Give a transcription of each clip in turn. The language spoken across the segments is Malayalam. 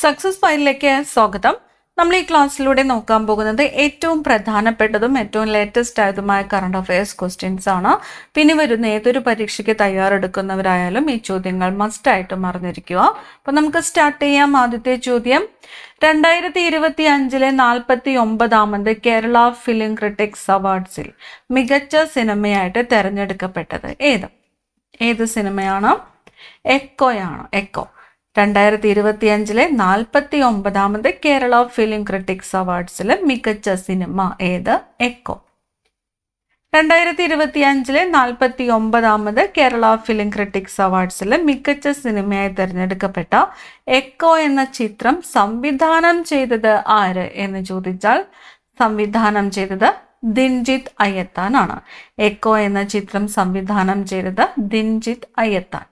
സക്സസ് ഫയലിലേക്ക് സ്വാഗതം. നമ്മൾ ഈ ക്ലാസ്സിലൂടെ നോക്കാൻ പോകുന്നത് ഏറ്റവും പ്രധാനപ്പെട്ടതും ഏറ്റവും ലേറ്റസ്റ്റ് ആയതുമായ കറണ്ട് അഫയേഴ്സ് ക്വസ്റ്റ്യൻസ് ആണ്. പിന്നെ വരുന്ന ഏതൊരു പരീക്ഷയ്ക്ക് തയ്യാറെടുക്കുന്നവരായാലും ഈ ചോദ്യങ്ങൾ മസ്റ്റായിട്ടും അറിഞ്ഞിരിക്കുക. അപ്പം നമുക്ക് സ്റ്റാർട്ട് ചെയ്യാം. ആദ്യത്തെ ചോദ്യം, 2025 49ാമത് കേരള ഫിലിം ക്രിട്ടിക്സ് അവാർഡ്സിൽ മികച്ച സിനിമയായിട്ട് തിരഞ്ഞെടുക്കപ്പെട്ടത് ഏത് സിനിമയാണ്? എക്കോയാണ്. എക്കോ 2025 49ാമത് കേരള ഫിലിം ക്രിട്ടിക്സ് അവാർഡ്സിൽ മികച്ച സിനിമ ഏത്? എക്കോ. 2025 49ാമത് കേരള ഫിലിം ക്രിട്ടിക്സ് അവാർഡ്സിൽ മികച്ച സിനിമയായി തിരഞ്ഞെടുക്കപ്പെട്ട എക്കോ എന്ന ചിത്രം സംവിധാനം ചെയ്തത് ആര് എന്ന് ചോദിച്ചാൽ സംവിധാനം ചെയ്തത് ദിൻജിത്ത് അയ്യത്താൻ ആണ്. എക്കോ എന്ന ചിത്രം സംവിധാനം ചെയ്തത് ദിൻജിത്ത് അയ്യത്താൻ.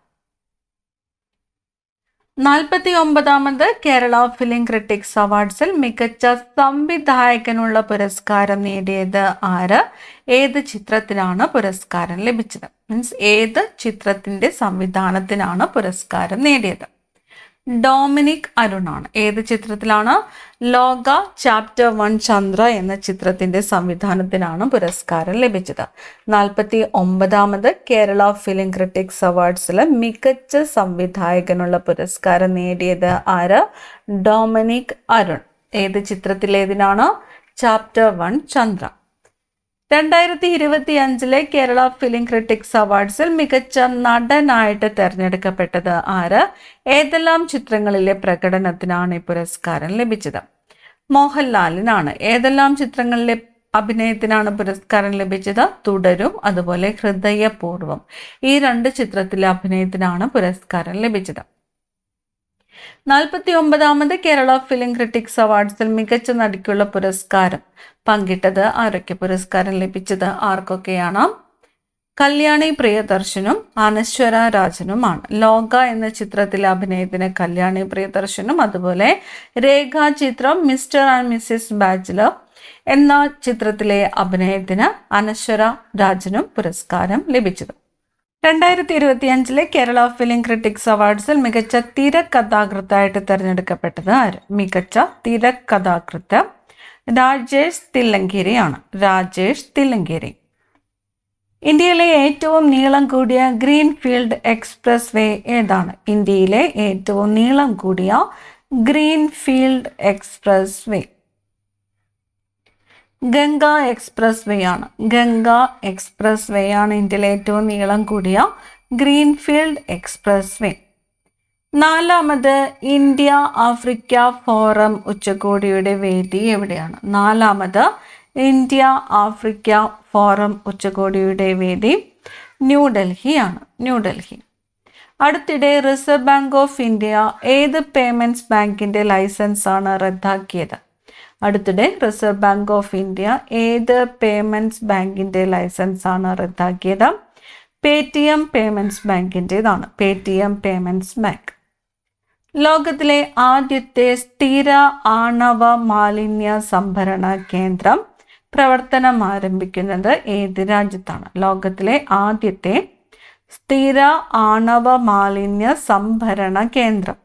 49ാമത് കേരള ഫിലിം ക്രിട്ടിക്സ് അവാർഡ്സിൽ മികച്ച സംവിധായകനുള്ള പുരസ്കാരം നേടിയത് ആര്? ഏത് ചിത്രത്തിനാണ് പുരസ്കാരം ലഭിച്ചത്? മീൻസ് ഏത് ചിത്രത്തിന്റെ സംവിധാനത്തിനാണ് പുരസ്കാരം നേടിയത്? ഡൊമിനിക് അരുണാണ്. ഏത് ചിത്രത്തിലാണ്? ലോക ചാപ്റ്റർ 1 ചന്ദ്ര എന്ന ചിത്രത്തിന്റെ സംവിധാനത്തിനാണ് പുരസ്കാരം ലഭിച്ചത്. 49ാമത് കേരള ഫിലിം ക്രിട്ടിക്സ് അവാർഡ്സിൽ മികച്ച സംവിധായകനുള്ള പുരസ്കാരം നേടിയത് ആര്? ഡൊമിനിക് അരുൺ. ഏത് ചിത്രത്തിലേതിനാണ്? Chapter 1 Chandra. 2025 Kerala film critics അവാർഡ്സിൽ മികച്ച നടനായിട്ട് തിരഞ്ഞെടുക്കപ്പെട്ടത് ആര്? ഏതെല്ലാം ചിത്രങ്ങളിലെ പ്രകടനത്തിനാണ് ഈ പുരസ്കാരം ലഭിച്ചത്? മോഹൻലാലിനാണ്. ഏതെല്ലാം ചിത്രങ്ങളിലെ അഭിനയത്തിനാണ് പുരസ്കാരം ലഭിച്ചത്? തുടരും, അതുപോലെ ഹൃദയപൂർവ്വം. ഈ 2 ചിത്രത്തിലെ അഭിനയത്തിനാണ് പുരസ്കാരം ലഭിച്ചത്. 49ാമത് കേരള ഫിലിം ക്രിട്ടിക്സ് അവാർഡ്സിൽ മികച്ച നടിക്കുള്ള പുരസ്കാരം പങ്കിട്ടത് ആരൊക്കെ? പുരസ്കാരം ലഭിച്ചത് ആർക്കൊക്കെയാണ്? കല്യാണി പ്രിയദർശനും അനശ്വര രാജനുമാണ്. ലോക എന്ന ചിത്രത്തിലെ അഭിനയത്തിന് കല്യാണി പ്രിയദർശനും അതുപോലെ രേഖാചിത്രം മിസ്റ്റർ ആൻഡ് മിസ്സിസ് ബാച്ചിലർ എന്ന ചിത്രത്തിലെ അഭിനയത്തിന് അനശ്വര രാജനും പുരസ്കാരം ലഭിച്ചത്. 2025 കേരള ഫിലിം ക്രിട്ടിക്സ് അവാർഡ്സിൽ മികച്ച തിരക്കഥാകൃത്തായിട്ട് തിരഞ്ഞെടുക്കപ്പെട്ടത് ആര്? മികച്ച തിരക്കഥാകൃത്ത് രാജേഷ് തില്ലങ്കേരിയാണ്. രാജേഷ് തില്ലങ്കേരി. ഇന്ത്യയിലെ ഏറ്റവും നീളം കൂടിയ ഗ്രീൻഫീൽഡ് എക്സ്പ്രസ് വേ ഏതാണ്? ഇന്ത്യയിലെ ഏറ്റവും നീളം കൂടിയ greenfield expressway Ganga expressway ആണ്. ഗംഗ എക്സ്പ്രസ് വേ ആണ് ഇന്ത്യയിലെ ഏറ്റവും നീളം കൂടിയ ഗ്രീൻഫീൽഡ് എക്സ്പ്രസ് വേ. 4ാമത് ഇന്ത്യ ആഫ്രിക്ക ഫോറം ഉച്ചകോടിയുടെ വേദി എവിടെയാണ്? 4ാമത് ഇന്ത്യ ആഫ്രിക്ക ഫോറം ഉച്ചകോടിയുടെ വേദി ന്യൂഡൽഹിയാണ്. ന്യൂഡൽഹി. അടുത്തിടെ റിസർവ് ബാങ്ക് ഓഫ് ഇന്ത്യ ഏത് പേയ്മെന്റ്സ് ബാങ്കിന്റെ ലൈസൻസ് ആണ് റദ്ദാക്കിയത്? അടുത്തിടെ റിസർവ് ബാങ്ക് ഓഫ് ഇന്ത്യ ഏത് പേയ്മെന്റ്സ് ബാങ്കിന്റെ ലൈസൻസ് ആണ് റദ്ദാക്കിയത്? പേടിഎം പേയ്മെന്റ്സ് ബാങ്കിൻ്റെതാണ്. Paytm payments bank. ലോകത്തിലെ ആദ്യത്തെ സ്ഥിര ആണവ മാലിന്യ സംഭരണ കേന്ദ്രം പ്രവർത്തനം ആരംഭിക്കുന്നത് ഏത് രാജ്യത്താണ്? ലോകത്തിലെ ആദ്യത്തെ സ്ഥിര ആണവ മാലിന്യ സംഭരണ കേന്ദ്രം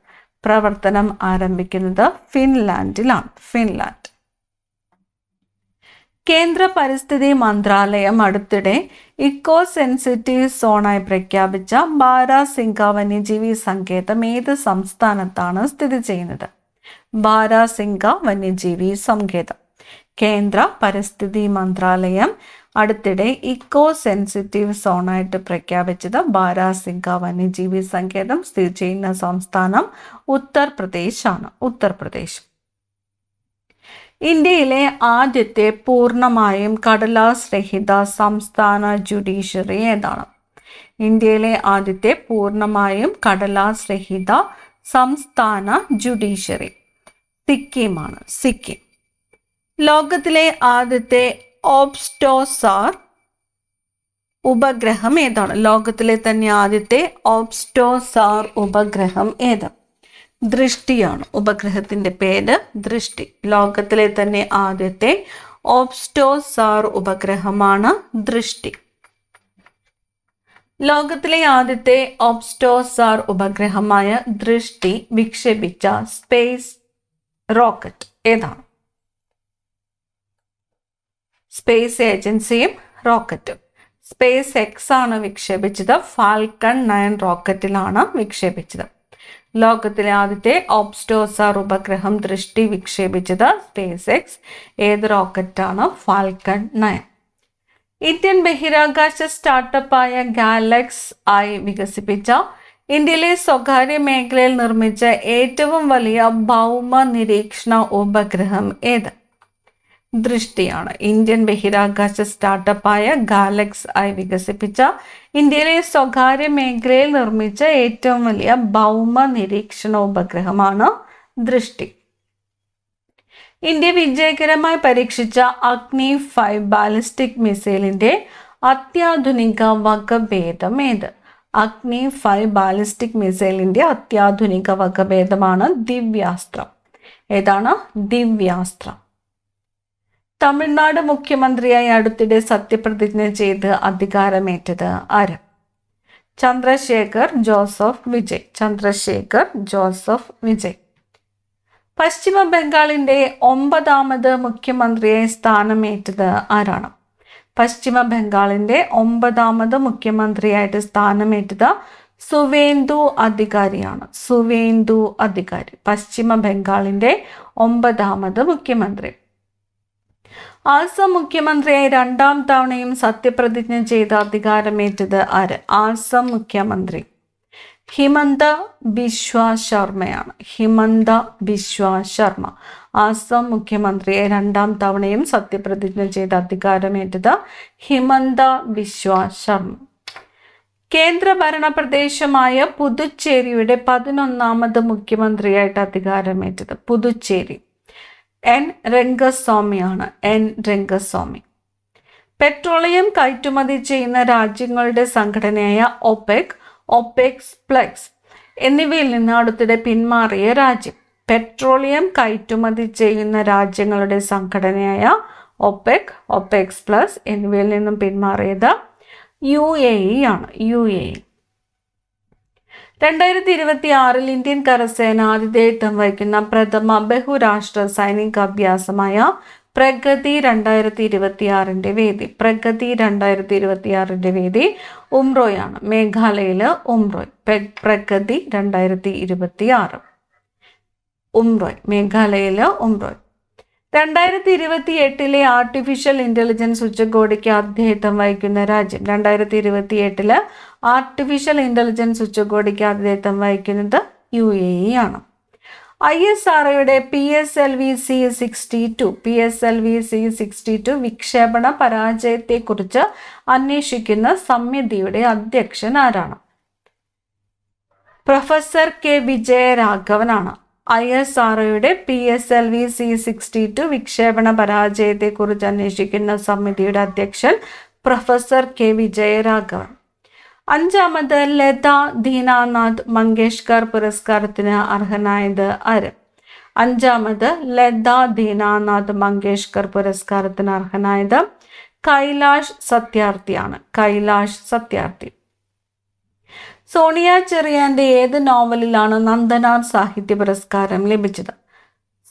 പ്രവർത്തനം ആരംഭിക്കുന്നത് ഫിൻലാൻഡിലാണ്. ഫിൻലാൻഡ്. കേന്ദ്ര പരിസ്ഥിതി മന്ത്രാലയം അടുത്തിടെ ഇക്കോ സെൻസിറ്റീവ് സോണായി പ്രഖ്യാപിച്ച ബാരാസിംഗ വന്യജീവി സങ്കേതം ഏത് സംസ്ഥാനത്താണ് സ്ഥിതി ചെയ്യുന്നത്? ബാരാസിംഗ വന്യജീവി സങ്കേതം. കേന്ദ്ര പരിസ്ഥിതി മന്ത്രാലയം അടുത്തിടെ ഇക്കോ സെൻസിറ്റീവ് സോണായിട്ട് പ്രഖ്യാപിച്ചത് ബാരാസിംഗ വന്യജീവി സങ്കേതം സ്ഥിതി ചെയ്യുന്ന സംസ്ഥാനം ഉത്തർപ്രദേശ് ആണ്. ഉത്തർപ്രദേശ്. ഇന്ത്യയിലെ ആദ്യത്തെ പൂർണ്ണമായും കടലാസ് രഹിത സംസ്ഥാന ജുഡീഷ്യറി ഏതാണ്? ഇന്ത്യയിലെ ആദ്യത്തെ പൂർണ്ണമായും കടലാസ് രഹിത സംസ്ഥാന ജുഡീഷ്യറി സിക്കിമാണ്. സിക്കിം. ലോകത്തിലെ ആദ്യത്തെ ഓബ്സ്റ്റോസാർ ഉപഗ്രഹം ഏതാണ്? ലോകത്തിലെ തന്നെ ആദ്യത്തെ ഓബ്സ്റ്റോസാർ ഉപഗ്രഹം ഏത്? ദൃഷ്ടിയാണ്. ഉപഗ്രഹത്തിന്റെ പേര് ദൃഷ്ടി. ലോകത്തിലെ തന്നെ ആദ്യത്തെ ഓബ്സ്റ്റോസാർ ഉപഗ്രഹമാണ് ദൃഷ്ടി. ലോകത്തിലെ ആദ്യത്തെ ഒബ്സ്റ്റോസാർ ഉപഗ്രഹമായ ദൃഷ്ടി വിക്ഷേപിച്ച സ്പേസ് റോക്കറ്റ് ഏതാണ്? സ്പേസ് ഏജൻസിയും റോക്കറ്റും. സ്പേസ് എക്സ് ആണ് വിക്ഷേപിച്ചത്. ഫാൽക്കൺ 9 റോക്കറ്റിലാണ് വിക്ഷേപിച്ചത്. ലോകത്തിലെ ആദ്യത്തെ ഒബ്സ്റ്റോസാർ ഉപഗ്രഹം ദൃഷ്ടി വിക്ഷേപിച്ചത് സ്പേസ് എക്സ്. ഏത് റോക്കറ്റാണ്? ഫാൽക്കൺ 9. ഇന്ത്യൻ ബഹിരാകാശ സ്റ്റാർട്ടപ്പായ ഗാലക്സ് ഐ വികസിപ്പിച്ച ഇന്ത്യയിലെ സ്വകാര്യ മേഖലയിൽ നിർമ്മിച്ച ഏറ്റവും വലിയ ഭൗമ നിരീക്ഷണ ഉപഗ്രഹം ഏത്? ദൃഷ്ടിയാണ്. ഇന്ത്യൻ ബഹിരാകാശ സ്റ്റാർട്ടപ്പായ ഗാലക്സ് ഐ വികസിപ്പിച്ച ഇന്ത്യയിലെ സ്വകാര്യ മേഖലയിൽ നിർമ്മിച്ച ഏറ്റവും വലിയ ഭൗമ നിരീക്ഷണ ഉപഗ്രഹമാണ് ദൃഷ്ടി. ഇന്ത്യ വിജയകരമായി പരീക്ഷിച്ച അഗ്നി 5 ബാലിസ്റ്റിക് മിസൈലിന്റെ അത്യാധുനിക വകഭേദം ഏത്? അഗ്നി 5 ബാലിസ്റ്റിക് മിസൈലിന്റെ അത്യാധുനിക വകഭേദമാണ് ദിവ്യാസ്ത്രം. ഏതാണ്? ദിവ്യാസ്ത്രം. തമിഴ്നാട് മുഖ്യമന്ത്രിയായി അടുത്തിടെ സത്യപ്രതിജ്ഞ ചെയ്ത് അധികാരമേറ്റത് ആര്? ചന്ദ്രശേഖർ ജോസഫ് വിജയ്. ചന്ദ്രശേഖർ ജോസഫ് വിജയ്. പശ്ചിമ ബംഗാളിന്റെ 9ാമത് മുഖ്യമന്ത്രിയായി സ്ഥാനമേറ്റത് ആരാണ്? പശ്ചിമ ബംഗാളിന്റെ 9ാമത് മുഖ്യമന്ത്രിയായിട്ട് സ്ഥാനമേറ്റത് സുവേന്ദു അധികാരിയാണ്. സുവേന്ദു അധികാരി പശ്ചിമ ബംഗാളിന്റെ 9ാമത് മുഖ്യമന്ത്രി. ആസാം മുഖ്യമന്ത്രിയായി 2ാം തവണയും സത്യപ്രതിജ്ഞ ചെയ്ത് അധികാരമേറ്റത് ആര്? ആസാം മുഖ്യമന്ത്രി ഹിമന്ത ബിശ്വ ശർമ്മയാണ്. ഹിമന്ത ബിശ്വ ശർമ്മ ആസാം മുഖ്യമന്ത്രിയെ 2ാം തവണയും സത്യപ്രതിജ്ഞ ചെയ്ത് അധികാരമേറ്റത് ഹിമന്ത ബിശ്വ ശർമ്മ. കേന്ദ്രഭരണ പ്രദേശമായ പുതുച്ചേരിയുടെ 11ാമത് മുഖ്യമന്ത്രിയായിട്ട് അധികാരമേറ്റത് പുതുച്ചേരി എൻ രംഗസ്വാമിയാണ്. എൻ രംഗസ്വാമി. പെട്രോളിയം കയറ്റുമതി ചെയ്യുന്ന രാജ്യങ്ങളുടെ സംഘടനയായ ഒപെക്, ഒപെക്സ് പ്ലസ് എന്നിവയിൽ നിന്ന് അടുത്തിടെ പിന്മാറിയ രാജ്യം? പെട്രോളിയം കയറ്റുമതി ചെയ്യുന്ന രാജ്യങ്ങളുടെ സംഘടനയായ ഒപെക്, ഒപെക്സ് പ്ലസ് എന്നിവയിൽ നിന്നും പിന്മാറിയത് UAE ആണ്. UAE. 2026 ഇന്ത്യൻ കരസേന ആതിഥേയത്വം വഹിക്കുന്ന പ്രഥമ ബഹുരാഷ്ട്ര സൈനിക അഭ്യാസമായ പ്രഗതി 2026ന്റെ വേദി. പ്രഗതി 2026ന്റെ വേദി ഉംറോയാണ്. മേഘാലയയില് ഉംറോയ്. പ്രഗതി 2026 ഉംറോയ്. മേഘാലയയില് ഉംറോയ്. 2028 ആർട്ടിഫിഷ്യൽ ഇന്റലിജൻസ് ഉച്ചകോടിക്ക് ആതിഥേയത്വം വഹിക്കുന്ന രാജ്യം? 2028 ആർട്ടിഫിഷ്യൽ ഇന്റലിജൻസ് ഉച്ചകോടിക്ക് ആതിഥേയത്വം വഹിക്കുന്നത് UAE ആണ്. ISROയുടെ PSLV-C62 വിക്ഷേപണ പരാജയത്തെക്കുറിച്ച് അന്വേഷിക്കുന്ന സമിതിയുടെ അധ്യക്ഷൻ ആരാണ്? Professor K വിജയരാഘവനാണ്. ISROയുടെ PSLV-C62 വിക്ഷേപണ പരാജയത്തെക്കുറിച്ച് അന്വേഷിക്കുന്ന സമിതിയുടെ അധ്യക്ഷൻ പ്രൊഫസർ K വിജയരാഘവൻ. 5ാമത് ലതാ ദീനാനാഥ് മങ്കേഷ്കർ പുരസ്കാരത്തിന് അർഹനായത് ആര്? 5ാമത് ലതാ ദീനാനാഥ് മങ്കേഷ്കർ പുരസ്കാരത്തിന് അർഹനായത് കൈലാഷ് സത്യാർത്ഥിയാണ്. കൈലാഷ് സത്യാർത്ഥി. സോണിയ ചെറിയാന്റെ ഏത് നോവലിലാണ് നന്ദനാർ സാഹിത്യ പുരസ്കാരം ലഭിച്ചത്?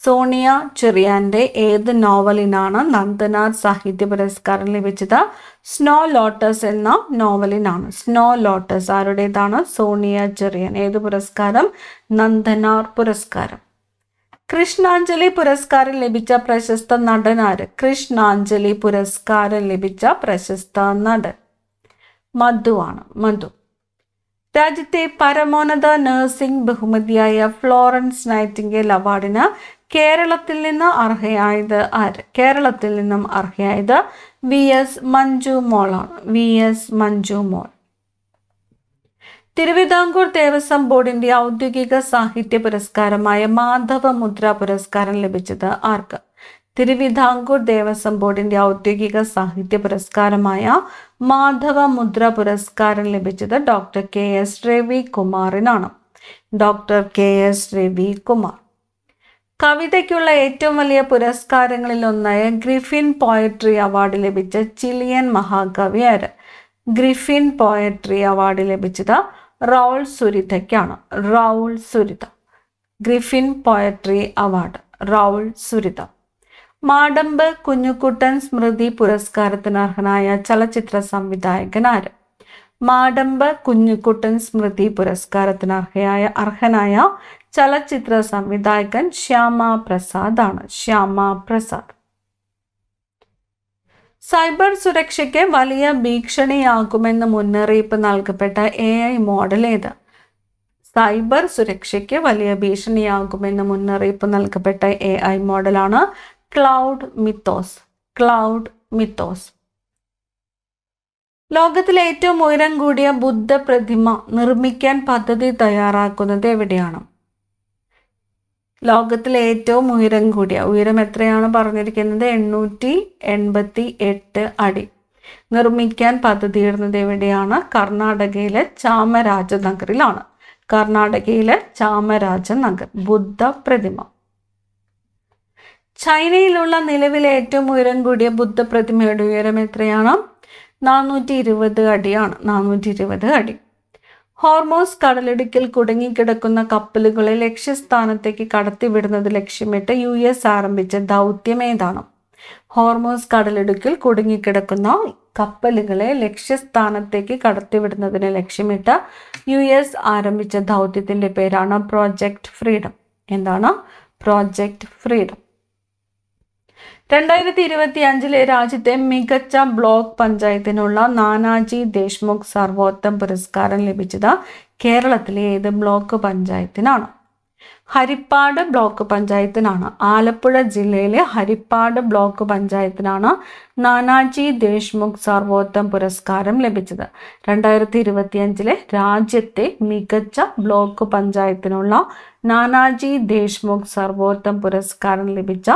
സോണിയ ചെറിയാന്റെ ഏത് നോവലിനാണ് നന്ദനാർ സാഹിത്യ പുരസ്കാരം ലഭിച്ചത്? സ്നോ ലോട്ടസ് എന്ന നോവലിനാണ്. സ്നോ ലോട്ടസ് ആരുടേതാണ്? സോണിയ ചെറിയാൻ. ഏത് പുരസ്കാരം? നന്ദനാർ പുരസ്കാരം. കൃഷ്ണാഞ്ജലി പുരസ്കാരം ലഭിച്ച പ്രശസ്ത നടൻ ആര്? കൃഷ്ണാഞ്ജലി പുരസ്കാരം ലഭിച്ച പ്രശസ്ത നടൻ മധു ആണ്. മധു. രാജ്യത്തെ പരമോന്നത നഴ്സിംഗ് ബഹുമതിയായ ഫ്ലോറൻസ് നൈറ്റിംഗേൽ അവാർഡിന് കേരളത്തിൽ നിന്ന് അർഹയായത് ആര്? കേരളത്തിൽ നിന്നും അർഹയായത് VS മഞ്ജു മോളാണ്. VS മഞ്ജു മോൾ. തിരുവിതാംകൂർ ദേവസ്വം ബോർഡിന്റെ ഔദ്യോഗിക സാഹിത്യ പുരസ്കാരമായ മാധവ മുദ്ര പുരസ്കാരം ലഭിച്ചത് ആർക്ക്? തിരുവിതാംകൂർ ദേവസ്വം ബോർഡിന്റെ ഔദ്യോഗിക സാഹിത്യ പുരസ്കാരമായ മാധവ മുദ്ര പുരസ്കാരം ലഭിച്ചത് ഡോക്ടർ KS രവികുമാറിനാണ്. Doctor KS Ravikumar. കവിതയ്ക്കുള്ള ഏറ്റവും വലിയ പുരസ്കാരങ്ങളിൽ ഒന്നായ ഗ്രിഫിൻ പോയട്രി അവാർഡ് ലഭിച്ച ചിലിയൻ മഹാകവി ആര്? ഗ്രിഫിൻ പോയട്രി അവാർഡ് ലഭിച്ചത് റൗൾ സുരിതയ്ക്കാണ്. Raul Zurita. Griffin poetry award Raul Zurita. Madampu Kunjukuttan സ്മൃതി പുരസ്കാരത്തിന് അർഹനായ ചലച്ചിത്ര സംവിധായകൻ ആര്? മാടമ്പ് കുഞ്ഞുകുട്ടൻ സ്മൃതി പുരസ്കാരത്തിന് അർഹനായ ചലച്ചിത്ര സംവിധായകൻ ശ്യാമ പ്രസാദ് ആണ്. ശ്യാമ പ്രസാദ്. സൈബർ സുരക്ഷയ്ക്ക് വലിയ ഭീഷണിയാകുമെന്ന് മുന്നറിയിപ്പ് നൽകപ്പെട്ട AI മോഡൽ ഏത്? സൈബർ സുരക്ഷയ്ക്ക് വലിയ ഭീഷണിയാകുമെന്ന് മുന്നറിയിപ്പ് നൽകപ്പെട്ട AI മോഡലാണ് ക്ലൗഡ് മിത്തോസ്. Cloud Mythos. ലോകത്തിലെ ഏറ്റവും ഉയരം കൂടിയ ബുദ്ധ പ്രതിമ നിർമ്മിക്കാൻ പദ്ധതി തയ്യാറാക്കുന്നത് എവിടെയാണ്? ലോകത്തിലെ ഏറ്റവും ഉയരം എത്രയാണ് പറഞ്ഞിരിക്കുന്നത്? 888 അടി. നിർമ്മിക്കാൻ പദ്ധതിയിടുന്നത് എവിടെയാണ്? കർണാടകയിലെ ചാമരാജനഗറിലാണ്. കർണാടകയിലെ ചാമരാജനഗർ. ബുദ്ധ പ്രതിമ. ചൈനയിലുള്ള നിലവിലെ ഏറ്റവും ഉയരം കൂടിയ ബുദ്ധ പ്രതിമയുടെ ഉയരം എത്രയാണ്? 420 അടിയാണ്. 420 അടി. ഹോർമോസ് കടലിടുക്കിൽ കുടുങ്ങിക്കിടക്കുന്ന കപ്പലുകളെ ലക്ഷ്യസ്ഥാനത്തേക്ക് കടത്തിവിടുന്നത് ലക്ഷ്യമിട്ട് US ആരംഭിച്ച ദൗത്യം ഏതാണ്? ഹോർമോസ് കടലിടുക്കിൽ കുടുങ്ങിക്കിടക്കുന്ന കപ്പലുകളെ ലക്ഷ്യസ്ഥാനത്തേക്ക് കടത്തിവിടുന്നതിനെ ലക്ഷ്യമിട്ട് US ആരംഭിച്ച ദൗത്യത്തിന്റെ പേരാണ് പ്രോജക്റ്റ് ഫ്രീഡം. എന്താണ്? Project freedom. 2025 രാജ്യത്തെ മികച്ച ബ്ലോക്ക് പഞ്ചായത്തിനുള്ള നാനാജി ദേശ്മുഖ് സർവോത്തം പുരസ്കാരം ലഭിച്ചത് കേരളത്തിലെ ഏത് ബ്ലോക്ക് പഞ്ചായത്തിനാണ്? ഹരിപ്പാട് ബ്ലോക്ക് പഞ്ചായത്തിനാണ്. ആലപ്പുഴ ജില്ലയിലെ ഹരിപ്പാട് ബ്ലോക്ക് പഞ്ചായത്തിനാണ് നാനാജി ദേശ്മുഖ് സർവോത്തം പുരസ്കാരം ലഭിച്ചത്. 2025 രാജ്യത്തെ മികച്ച ബ്ലോക്ക് പഞ്ചായത്തിനുള്ള നാനാജി ദേശ്മുഖ് സർവോത്തം പുരസ്കാരം ലഭിച്ച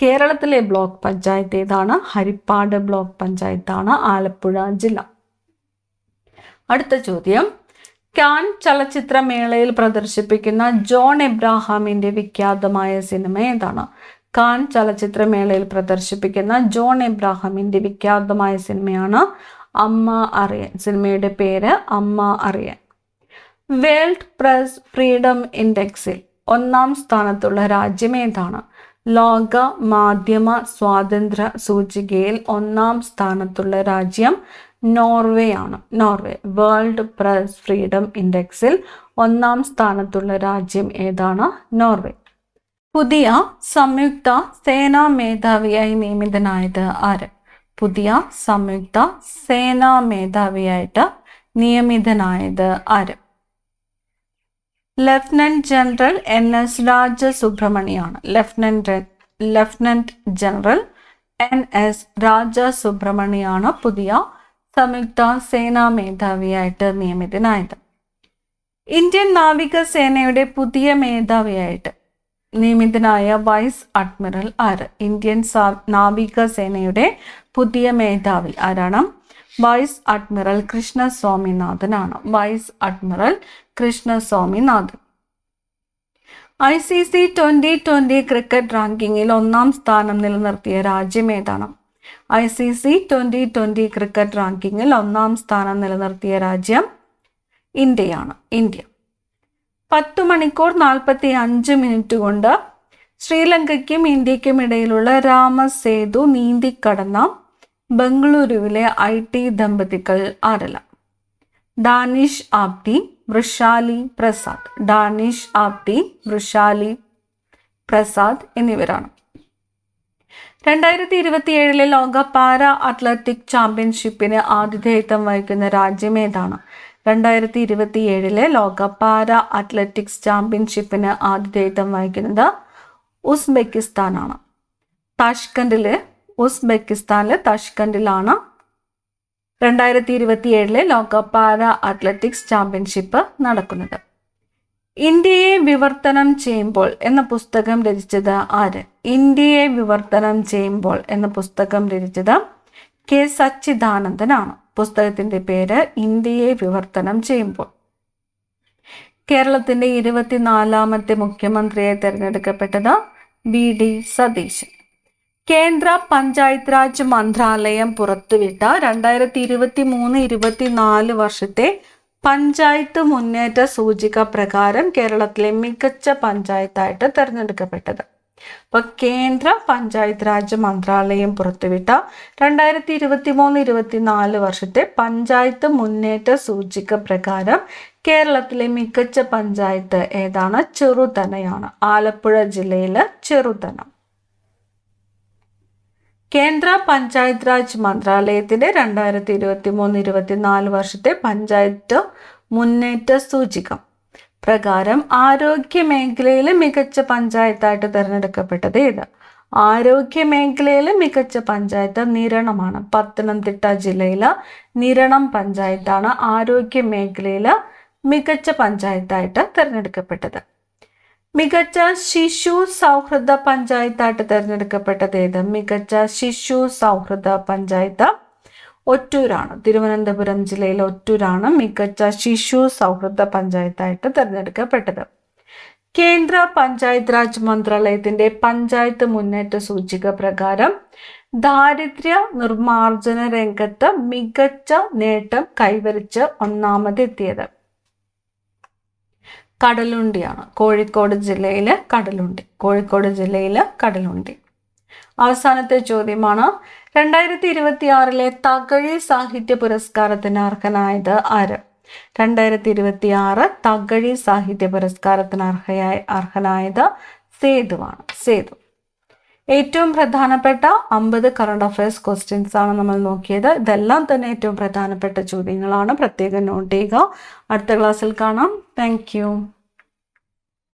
കേരളത്തിലെ ബ്ലോക്ക് പഞ്ചായത്ത് ഏതാണ്? ഹരിപ്പാട് ബ്ലോക്ക് പഞ്ചായത്താണ്. ആലപ്പുഴ ജില്ല. അടുത്ത ചോദ്യം. കാൻ ചലച്ചിത്രമേളയിൽ പ്രദർശിപ്പിക്കുന്ന ജോൺ എബ്രഹാമിന്റെ വിഖ്യാതമായ സിനിമ ഏതാണ്? കാൻ ചലച്ചിത്രമേളയിൽ പ്രദർശിപ്പിക്കുന്ന ജോൺ എബ്രഹാമിന്റെ വിഖ്യാതമായ സിനിമയാണ് അമ്മ അറിയാൻ. സിനിമയുടെ പേര് അമ്മ അറിയാൻ. വേൾഡ് പ്രസ് ഫ്രീഡം ഇൻഡെക്സിൽ 1-ാം സ്ഥാനത്തുള്ള രാജ്യം ഏതാണ്? ലോക മാധ്യമ സ്വാതന്ത്ര്യ സൂചികയിൽ 1-ാം സ്ഥാനത്തുള്ള രാജ്യം നോർവേ ആണ്. നോർവേ. വേൾഡ് പ്രസ് ഫ്രീഡം ഇൻഡെക്സിൽ 1-ാം സ്ഥാനത്തുള്ള രാജ്യം ഏതാണ്? നോർവേ. പുതിയ സംയുക്ത സേനാ മേധാവിയായി നിയമിതനായത് ആര്? പുതിയ സംയുക്ത സേനാ മേധാവിയായിട്ട് നിയമിതനായത് ആര്? ലഫ്റ്റനന്റ് ജനറൽ NS രാജസുബ്രഹ്മണ്യാണ്. ലഫ്റ്റനന്റ് ജനറൽ NS രാജസുബ്രഹ്മണ്യാണ് പുതിയ സംയുക്ത സേനാ മേധാവിയായിട്ട് നിയമിതനായത്. ഇന്ത്യൻ നാവികസേനയുടെ പുതിയ മേധാവിയായിട്ട് നിയമിതനായ വൈസ് അഡ്മിറൽ ആര്? ഇന്ത്യൻ നാവികസേനയുടെ പുതിയ മേധാവി ആരാണ്? വൈസ് അഡ്മിറൽ കൃഷ്ണ സ്വാമിനാഥനാണ്. Vice admiral Krishna Swaminathan. ICC 2020 cricket റാങ്കിങ്ങിൽ 1-ാം സ്ഥാനം നിലനിർത്തിയ രാജ്യം ഏതാണ്? ICC 2020 ക്രിക്കറ്റ് റാങ്കിങ്ങിൽ 1-ാം സ്ഥാനം നിലനിർത്തിയ രാജ്യം ഇന്ത്യയാണ്. ഇന്ത്യ. 10 മണിക്കൂർ 45 മിനിറ്റ് കൊണ്ട് ശ്രീലങ്കയ്ക്കും ഇന്ത്യക്കും ഇടയിലുള്ള രാമസേതു നീന്തിക്കടന്ന ബംഗളൂരുവിലെ IT ദമ്പതികൾ ആരെല്ലാം? ഡാനിഷ് ആപ്തി, വൃഷാലി പ്രസാദ്. ഡാനിഷ് ആപ്തി, വൃഷാലി പ്രസാദ് എന്നിവരാണ്. 2027 ലോക പാരാ അത്ലറ്റിക് ചാമ്പ്യൻഷിപ്പിന് ആതിഥേയത്വം വഹിക്കുന്ന രാജ്യം ഏതാണ്? 2027 ലോക പാരാ അത്ലറ്റിക്സ് ചാമ്പ്യൻഷിപ്പിന് ആതിഥേയത്വം വഹിക്കുന്നത് ഉസ്ബെക്കിസ്ഥാനാണ്. ഉസ്ബെക്കിസ്ഥാനിലെ താഷ്കണ്ടിലാണ് 2027 ലോക പാരാ അത്ലറ്റിക്സ് ചാമ്പ്യൻഷിപ്പ് നടക്കുന്നത്. ഇന്ത്യയെ വിവർത്തനം ചെയ്യുമ്പോൾ എന്ന പുസ്തകം രചിച്ചത് ആര്? ഇന്ത്യയെ വിവർത്തനം ചെയ്യുമ്പോൾ എന്ന പുസ്തകം രചിച്ചത് K. സച്ചിദാനന്ദനാണ്. പുസ്തകത്തിന്റെ പേര് ഇന്ത്യയെ വിവർത്തനം ചെയ്യുമ്പോൾ. കേരളത്തിന്റെ 24ാമത്തെ മുഖ്യമന്ത്രിയായി തിരഞ്ഞെടുക്കപ്പെട്ടത് VD സതീശൻ. കേന്ദ്ര പഞ്ചായത്ത് രാജ് മന്ത്രാലയം പുറത്തുവിട്ട 2023-24 വർഷത്തെ പഞ്ചായത്ത് മുന്നേറ്റ സൂചിക പ്രകാരം കേരളത്തിലെ മികച്ച പഞ്ചായത്തായിട്ട് തിരഞ്ഞെടുക്കപ്പെട്ടത്. അപ്പോൾ കേന്ദ്ര പഞ്ചായത്ത് രാജ് മന്ത്രാലയം പുറത്തുവിട്ട 2023-24 വർഷത്തെ പഞ്ചായത്ത് മുന്നേറ്റ സൂചിക പ്രകാരം കേരളത്തിലെ മികച്ച പഞ്ചായത്ത് ഏതാണ്? ചെറുതനയാണ്. ആലപ്പുഴ ജില്ലയിലെ ചെറുതന. കേന്ദ്ര പഞ്ചായത്ത് രാജ് മന്ത്രാലയത്തിന്റെ 2023-24 വർഷത്തെ പഞ്ചായത്ത് മുന്നേറ്റ സൂചിക പ്രകാരം ആരോഗ്യ മേഖലയിൽ മികച്ച പഞ്ചായത്തായിട്ട് തിരഞ്ഞെടുക്കപ്പെട്ടത് ഏത്? ആരോഗ്യ മേഖലയിൽ മികച്ച പഞ്ചായത്ത് നിരണമാണ്. പത്തനംതിട്ട ജില്ലയിലെ നിരണം പഞ്ചായത്താണ് ആരോഗ്യ മേഖലയിൽ മികച്ച പഞ്ചായത്തായിട്ട് തിരഞ്ഞെടുക്കപ്പെട്ടത്. മികച്ച ശിശു സൗഹൃദ പഞ്ചായത്തായിട്ട് തിരഞ്ഞെടുക്കപ്പെട്ടത് ഏത്? മികച്ച ശിശു സൗഹൃദ പഞ്ചായത്ത് ഒറ്റൂരാണ്. തിരുവനന്തപുരം ജില്ലയിലെ ഒറ്റൂരാണ് മികച്ച ശിശു സൗഹൃദ പഞ്ചായത്തായിട്ട് തിരഞ്ഞെടുക്കപ്പെട്ടത്. കേന്ദ്ര പഞ്ചായത്ത് രാജ് മന്ത്രാലയത്തിന്റെ പഞ്ചായത്ത് മുന്നേറ്റ സൂചിക പ്രകാരം ദാരിദ്ര്യ നിർമ്മാർജ്ജന രംഗത്ത് മികച്ച നേട്ടം കൈവരിച്ച് ഒന്നാമതെത്തിയത് കടലുണ്ടിയാണ്. കോഴിക്കോട് ജില്ലയിലെ കടലുണ്ടി. അവസാനത്തെ ചോദ്യമാണ്, 2026 തകഴി സാഹിത്യ പുരസ്കാരത്തിന് അർഹനായത് ആര്? 2026 തകഴി സാഹിത്യ പുരസ്കാരത്തിന് അർഹനായത് സേതുവാണ്. സേതു. ഏറ്റവും പ്രധാനപ്പെട്ട 50 കറണ്ട് അഫയേഴ്സ് ക്വസ്റ്റ്യൻസ് ആണ് നമ്മൾ നോക്കിയത്. ഇതെല്ലാം തന്നെ ഏറ്റവും പ്രധാനപ്പെട്ട ചോദ്യങ്ങളാണ്. പ്രത്യേകം നോട്ട് ചെയ്യുക. അടുത്ത ക്ലാസ്സിൽ കാണാം. Thank you.